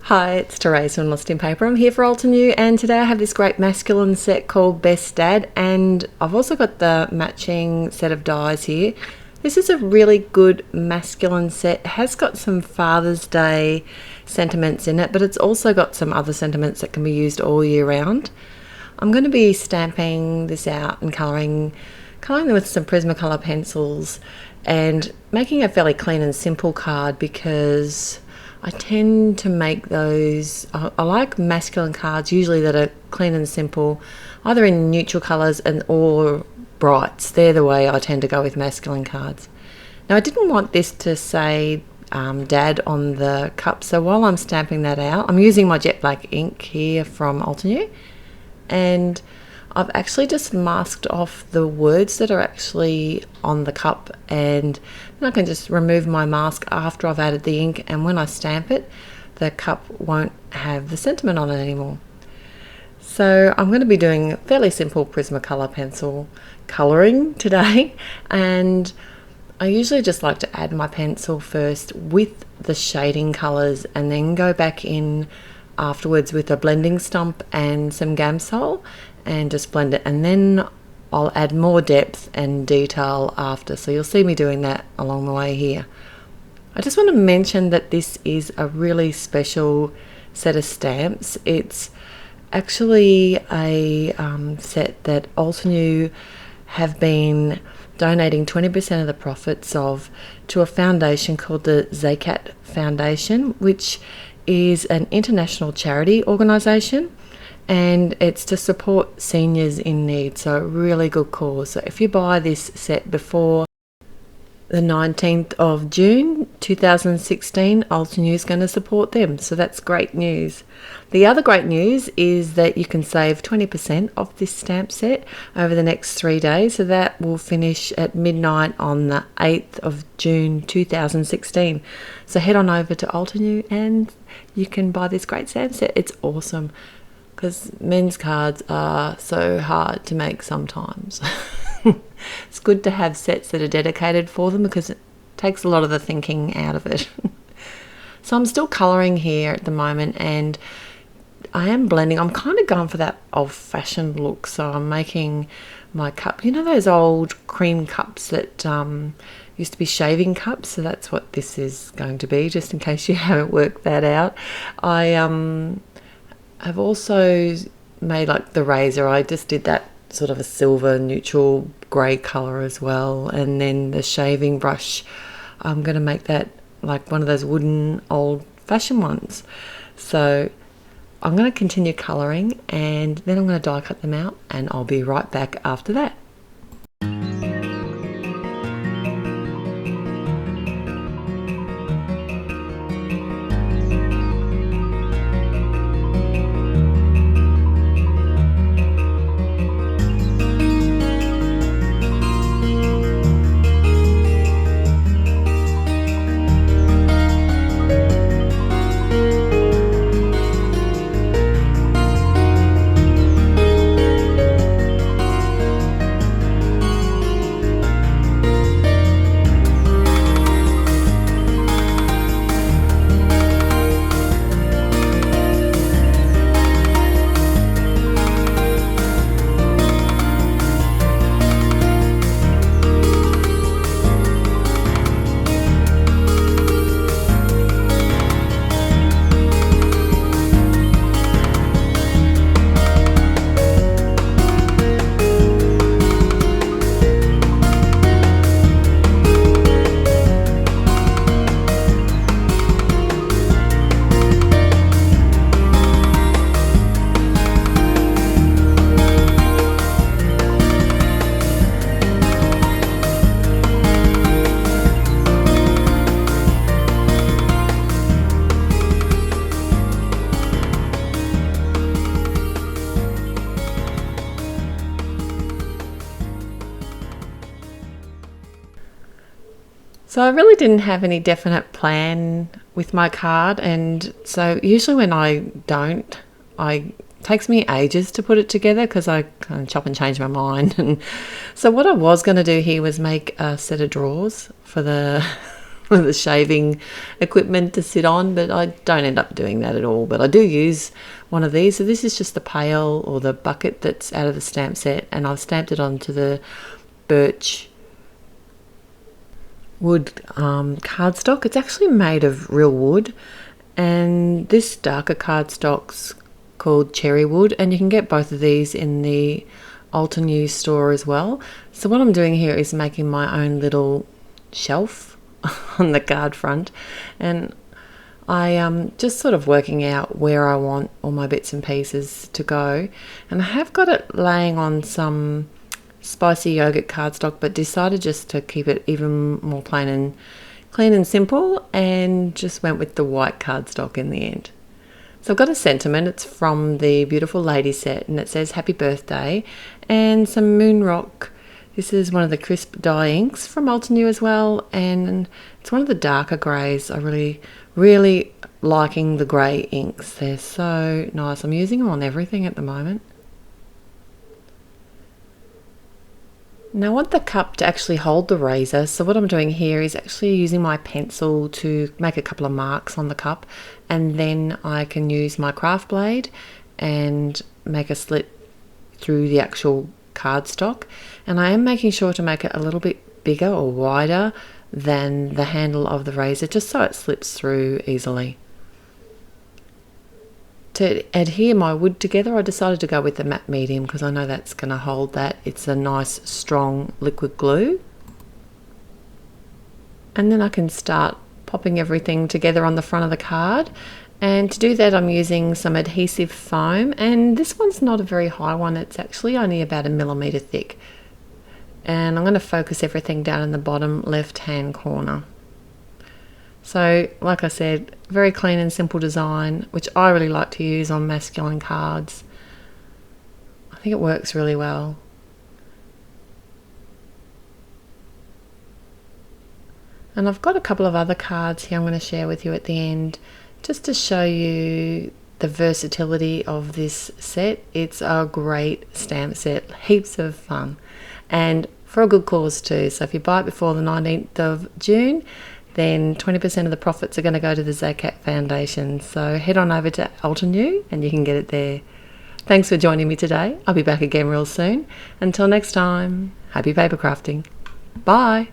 Hi, it's Therese from Lost in Paper. I'm here for Altenew, and today I have this great masculine set called Best Dad, and I've also got the matching set of dies here. This is a really good masculine set. It has got some Father's Day sentiments in it, but it's also got some other sentiments that can be used all year round. I'm going to be stamping this out and colouring them with some Prismacolor pencils and making a fairly clean and simple card because I tend to make those, I like masculine cards usually that are clean and simple, either in neutral colours or brights. They're the way I tend to go with masculine cards. Now I didn't want this to say Dad on the cup, so while I'm stamping that out, I'm using my jet black ink here from Altenew, and I've actually just masked off the words that are actually on the cup, and then I can just remove my mask after I've added the ink, and when I stamp it, the cup won't have the sentiment on it anymore. So I'm going to be doing fairly simple Prismacolor pencil colouring today, and I usually just like to add my pencil first with the shading colours and then go back in afterwards with a blending stump and some Gamsol and just blend it, and then I'll add more depth and detail after, so you'll see me doing that along the way here. I just want to mention that this is a really special set of stamps. It's actually a set that Altenew have been donating 20% of the profits of to a foundation called the Zakat Foundation, which is an international charity organisation, and it's to support seniors in need, so a really good cause. So if you buy this set before the 19th of June 2016, Altenew is going to support them, so that's great news. The other great news is that you can save 20% off this stamp set over the next 3 days, so that will finish at midnight on the 8th of June 2016. So head on over to Altenew and you can buy this great stamp set. It's awesome because men's cards are so hard to make sometimes. It's good to have sets that are dedicated for them because it takes a lot of the thinking out of it. So I'm still colouring here at the moment, and I am blending. I'm kind of going for that old-fashioned look, so I'm making my cup. You know those old cream cups that used to be shaving cups? So that's what this is going to be, just in case you haven't worked that out. I have also made like the razor. I just did that sort of a silver neutral grey colour as well, and then the shaving brush, I'm going to make that like one of those wooden old-fashioned ones. So I'm going to continue colouring, and then I'm going to die cut them out, and I'll be right back after that. So I really didn't have any definite plan with my card, and so usually when I don't, it takes me ages to put it together because I kind of chop and change my mind. And so what I was going to do here was make a set of drawers for the the shaving equipment to sit on, but I don't end up doing that at all. But I do use one of these. So this is just the pail or the bucket that's out of the stamp set, and I've stamped it onto the birch wood cardstock. It's actually made of real wood, and this darker cardstock's called cherry wood, and you can get both of these in the Altenew store as well. So what I'm doing here is making my own little shelf on the card front, and I am just sort of working out where I want all my bits and pieces to go, and I have got it laying on some spicy yogurt cardstock, but decided just to keep it even more plain and clean and simple, and just went with the white cardstock in the end. So I've got a sentiment. It's from the Beautiful Lady set, and it says happy birthday, and some moon rock. This is one of the crisp dye inks from Altenew as well, and it's one of the darker greys. I really liking the grey inks. They're so nice. I'm using them on everything at the moment. Now I want the cup to actually hold the razor, so what I'm doing here is actually using my pencil to make a couple of marks on the cup, and then I can use my craft blade and make a slit through the actual cardstock. And I am making sure to make it a little bit bigger or wider than the handle of the razor, just so it slips through easily. To adhere my wood together, I decided to go with the matte medium because I know that's going to hold that. It's a nice strong liquid glue. And then I can start popping everything together on the front of the card. And to do that, I'm using some adhesive foam, and this one's not a very high one. It's actually only about 1 millimeter thick. And I'm going to focus everything down in the bottom left hand corner. So like I said, very clean and simple design, which I really like to use on masculine cards. I think it works really well. And I've got a couple of other cards here I'm going to share with you at the end, just to show you the versatility of this set. It's a great stamp set, heaps of fun, and for a good cause too. So if you buy it before the 19th of June, then 20% of the profits are going to go to the Zakat Foundation. So head on over to Altenew and you can get it there. Thanks for joining me today. I'll be back again real soon. Until next time, happy paper crafting. Bye.